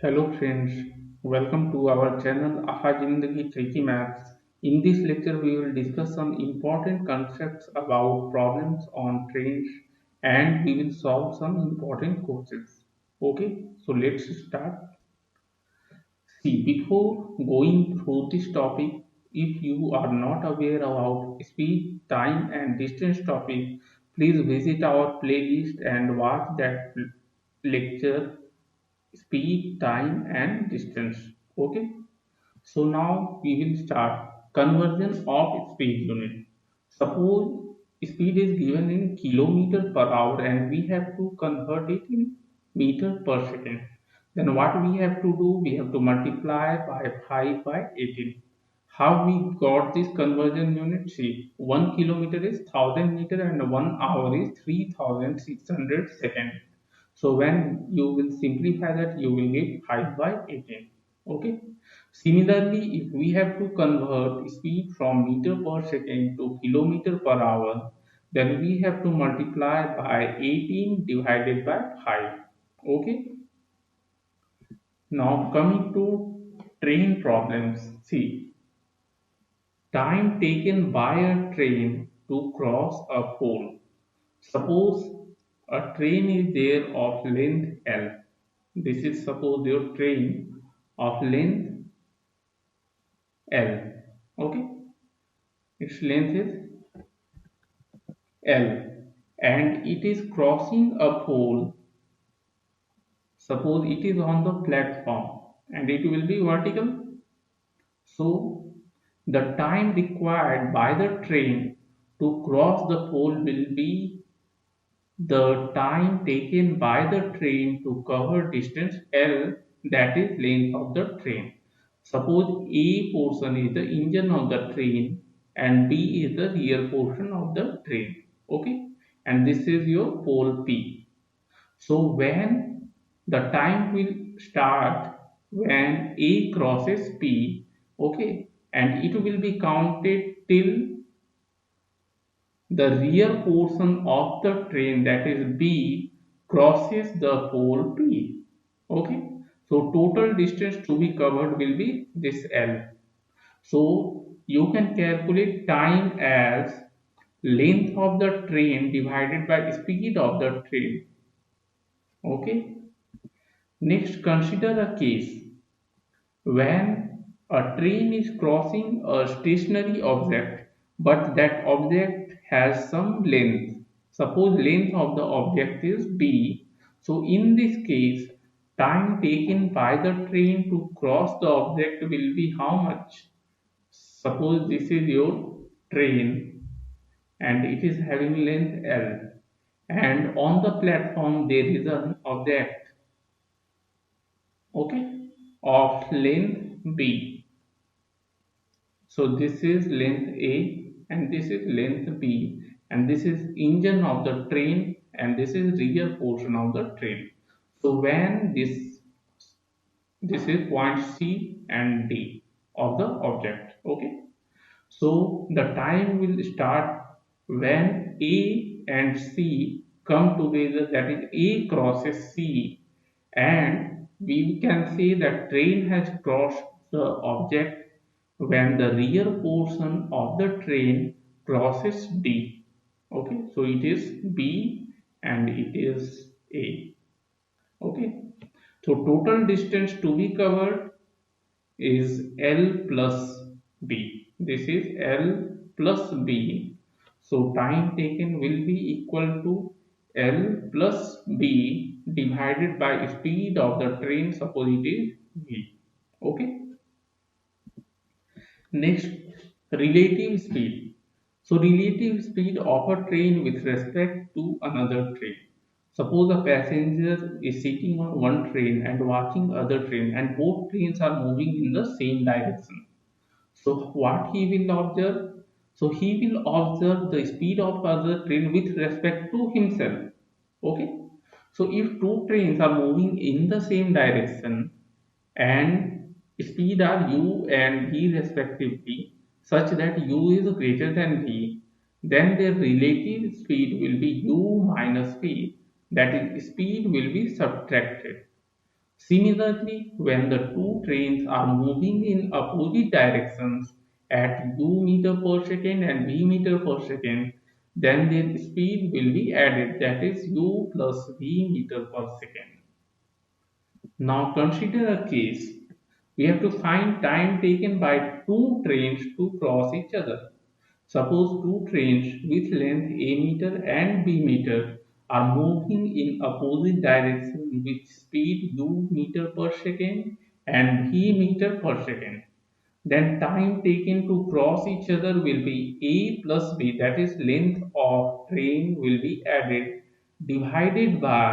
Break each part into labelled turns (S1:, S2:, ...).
S1: Hello friends, welcome to our channel Aha Jindagi Tricky Maths. In this lecture, we will discuss some important concepts about problems on trains and we will solve some important questions. Okay, so let's start. See, before going through this topic, if you are not aware about speed, time, and distance topic, please visit our playlist and watch that lecture speed, time, and distance. Okay, so now we will start conversion of speed unit. Suppose speed is given in kilometer per hour and we have to convert it in meter per second. Then what we have to do? We have to multiply by 5 by 18. How we got this conversion unit? See, 1 kilometer is 1000 meter and 1 hour is 3600 seconds. So when you will simplify that, you will get 5 by 18. Okay. Similarly, if we have to convert speed from meter per second to kilometer per hour, then we have to multiply by 18 divided by 5. Okay. Now coming to train problems. See, time taken by a train to cross a pole. Suppose a train is there of length L. This is suppose your train of length L. Okay, its length is L and it is crossing a pole. Suppose it is on the platform and it will be vertical. So the time required by the train to cross the pole will be the time taken by the train to cover distance L, that is length of the train. Suppose A portion is the engine of the train and B is the rear portion of the train. Okay, and this is your pole P. So when the time will start when A crosses P, okay, and it will be counted till the rear portion of the train, that is B, crosses the pole P. Okay, so total distance to be covered will be this L. So you can calculate time as length of the train divided by speed of the train. Okay, next consider a case when a train is crossing a stationary object but that object has some length. Suppose length of the object is b. So in this case, time taken by the train to cross the object will be how much? Suppose this is your train and it is having length L, and on the platform there is an object, okay, of length b. So this is length A and this is length B, and this is engine of the train and this is rear portion of the train. So when this is point C and D of the object. Okay. So the time will start when A and C come together, that is A crosses C, and we can say that train has crossed the object when the rear portion of the train crosses D. Okay, so it is B and it is A. Okay, so total distance to be covered is L plus B. This is L plus B. So time taken will be equal to L plus B divided by speed of the train. Suppose it is V. Okay. Next, relative speed. So relative speed of a train with respect to another train. Suppose a passenger is sitting on one train and watching other train and both trains are moving in the same direction. So what he will observe? So he will observe the speed of other train with respect to himself. Okay. So if two trains are moving in the same direction and speed are u and v respectively, such that u is greater than v, then their relative speed will be u minus v. That is, speed will be subtracted. Similarly, when the two trains are moving in opposite directions at u meter per second and v meter per second, then their speed will be added, that is u plus v meter per second. Now consider a case. We have to find time taken by two trains to cross each other. Suppose two trains with length a meter and b meter are moving in opposite direction with speed u meter per second and v meter per second. Then time taken to cross each other will be a plus b, that is length of train will be added, divided by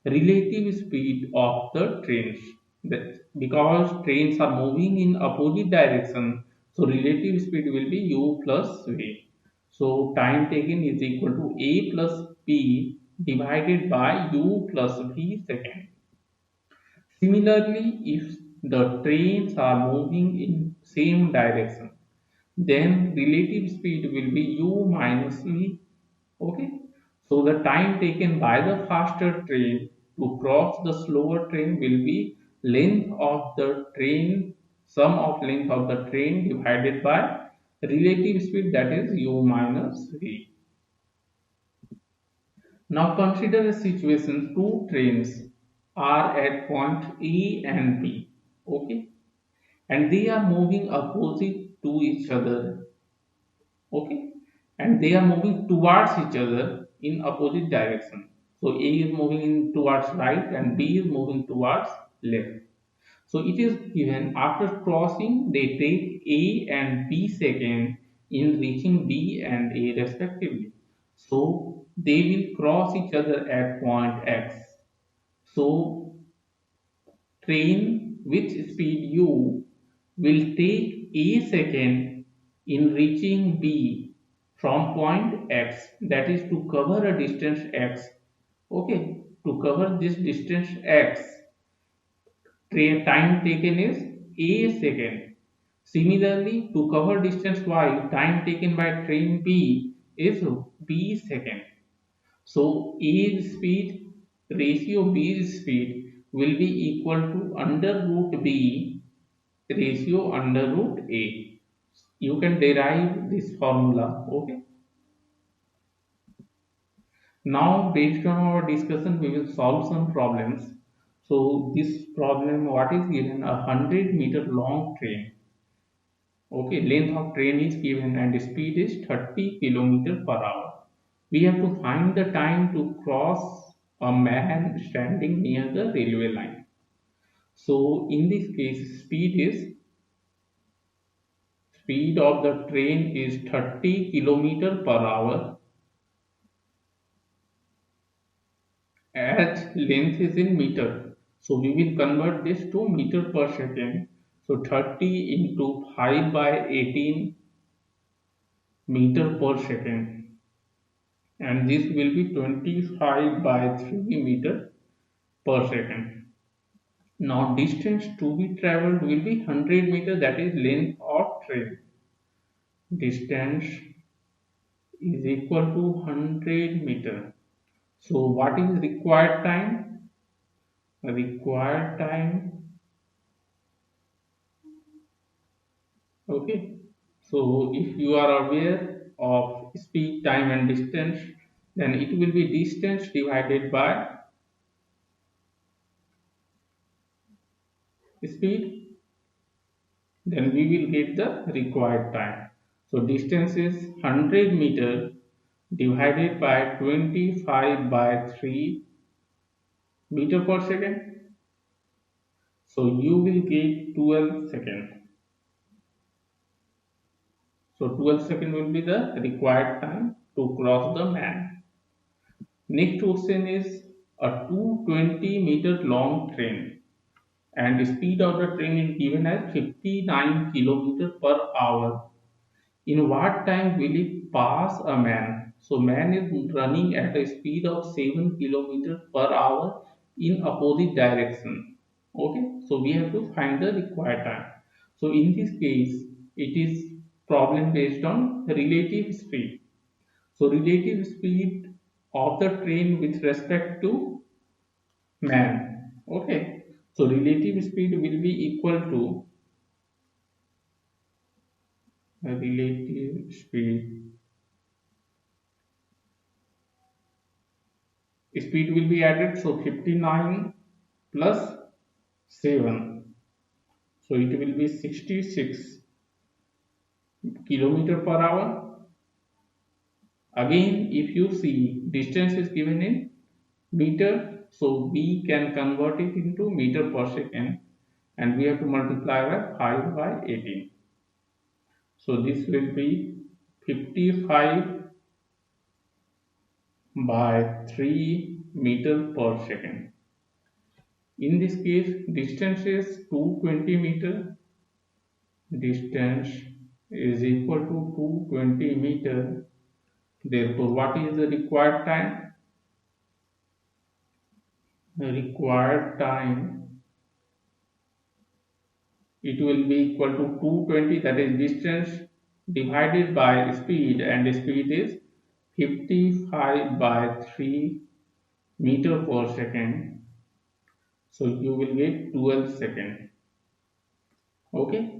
S1: relative speed of the trains. Because trains are moving in opposite direction, so relative speed will be u plus v. So time taken is equal to a plus b divided by u plus v second. Similarly, if the trains are moving in same direction, then relative speed will be u minus v. Okay. So the time taken by the faster train to cross the slower train will be length of the train, sum of length of the train divided by relative speed, that is u minus v. Now consider a situation two trains are at point A and B. Okay, and they are moving opposite to each other. Okay, and they are moving towards each other in opposite direction. So A is moving in towards right and B is moving towards left. So it is given after crossing they take A and B second in reaching B and A respectively. So they will cross each other at point X. So train with speed u will take a second in reaching B from point X, that is to cover a distance X. Okay, to cover this distance X, train time taken is a second. Similarly, to cover distance Y, time taken by train B is B second. So A's speed ratio B's speed will be equal to under root B ratio under root A. You can derive this formula. Okay. Now based on our discussion we will solve some problems. So this problem, what is given, 100-meter long train. Okay, length of train is given and speed is 30 kilometer per hour. We have to find the time to cross a man standing near the railway line. So in this case, speed of the train is 30 kilometer per hour, as length is in meter. So we will convert this to meter per second. So 30 into 5 by 18 meter per second, and this will be 25 by 3 meter per second. Now distance to be traveled will be 100 meter, that is length of train. Distance is equal to 100 meter. So what is required time? Required time, okay. So if you are aware of speed, time and distance, then it will be distance divided by speed, then we will get the required time. So distance is 100 meter divided by 25 by 3 meter per second. So you will get 12 seconds. So 12 seconds will be the required time to cross the man. Next question is a 220-meter long train and the speed of the train is given as 59 kilometer per hour. In what time will it pass a man? So man is running at a speed of 7 kilometer per hour in opposite direction. Okay, so we have to find the required time. So in this case, it is problem based on relative speed. So relative speed of the train with respect to man. Okay, So relative speed will be equal to relative speed will be added. So 59 plus 7. So it will be 66 kilometer per hour. Again, if you see distance is given in meter, so we can convert it into meter per second, and we have to multiply by 5 by 18. So this will be 55 by 3 meter per second. In this case, distance is 220 meter. Distance is equal to 220 meter. Therefore, what is the required time? The required time, it will be equal to 220, that is distance divided by speed, and speed is 55 by 3 meter per second. So you will get 12 seconds. Okay.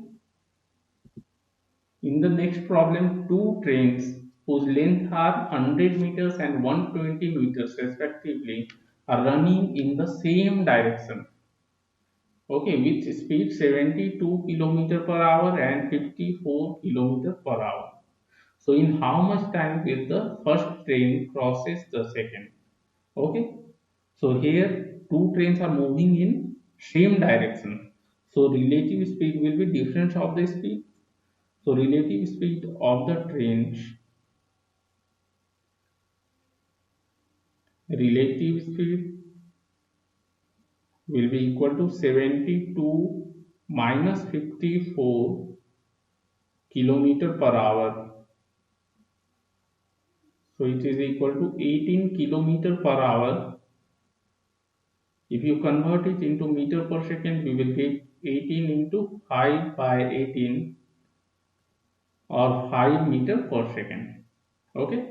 S1: In the next problem, two trains whose length are 100 meters and 120 meters respectively are running in the same direction. Okay, with speed 72 kilometer per hour and 54 kilometer per hour. So in how much time will the first train crosses the second? Okay, so here two trains are moving in same direction. So relative speed will be difference of the speed. So relative speed of the trains, relative speed will be equal to 72 minus 54 kilometer per hour. So it is equal to 18 kilometer per hour. If you convert it into meter per second, we will get 18 into 5 by 18, or 5 meter per second. Okay.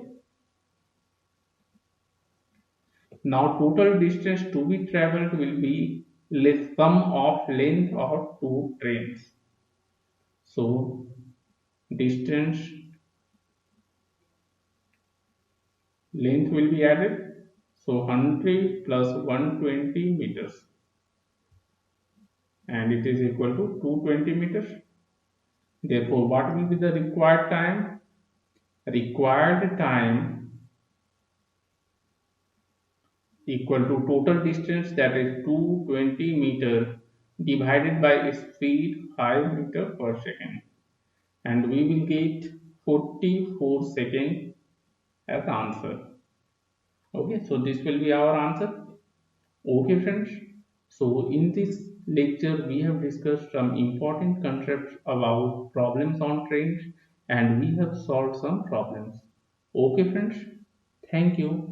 S1: Now total distance to be traveled will be less sum of length of two trains. So distance length will be added. So 100 plus 120 meters, and it is equal to 220 meters. Therefore, what will be the required time? Required time equal to total distance, that is 220 meter, divided by speed 5 meter per second, and we will get 44 seconds as answer. Okay, so this will be our answer. Okay, friends. So in this lecture, we have discussed some important concepts about problems on trains, and we have solved some problems. Okay, friends. Thank you.